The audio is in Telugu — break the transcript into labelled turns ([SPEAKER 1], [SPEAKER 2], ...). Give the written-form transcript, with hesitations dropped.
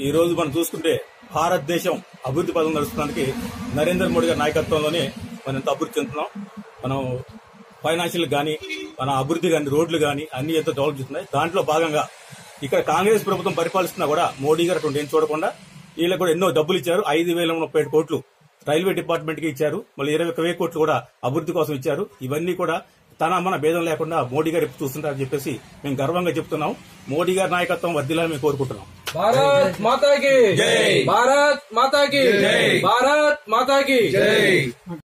[SPEAKER 1] ఈ రోజు మనం చూసుకుంటే భారతదేశం అభివృద్ధి పదం నడుస్తున్నందుకు నరేంద్ర మోడీ గారి నాయకత్వంలోనే మనం ఎంత అభివృద్ధి చెందుతున్నాం. మనం ఫైనాన్షియల్ గానీ, మన అభివృద్ధి గానీ, రోడ్లు గానీ అన్ని ఎంతో డెవలప్ చేస్తున్నాయి. దాంట్లో భాగంగా ఇక్కడ కాంగ్రెస్ ప్రభుత్వం పరిపాలిస్తున్నా కూడా మోడీ గారు అటువంటి ఏం చూడకుండా వీళ్ళకి కూడా ఎన్నో డబ్బులు ఇచ్చారు. 5,037 కోట్లు రైల్వే డిపార్ట్మెంట్ కి ఇచ్చారు. మళ్ళీ 21,000 కోట్లు కూడా అభివృద్ధి కోసం ఇచ్చారు. ఇవన్నీ కూడా తన మన భేదం లేకుండా మోడీ గారు ఎప్పుడు చూస్తుంటారని చెప్పేసి మేము గర్వంగా చెప్తున్నాం. మోడీ గారి నాయకత్వం వర్ధిల్లాలని మేము కోరుకుంటున్నాం.
[SPEAKER 2] భారత్ మాతాకి జై, భారత్ మాతాకి జై, భారత్ మాతాకి జై.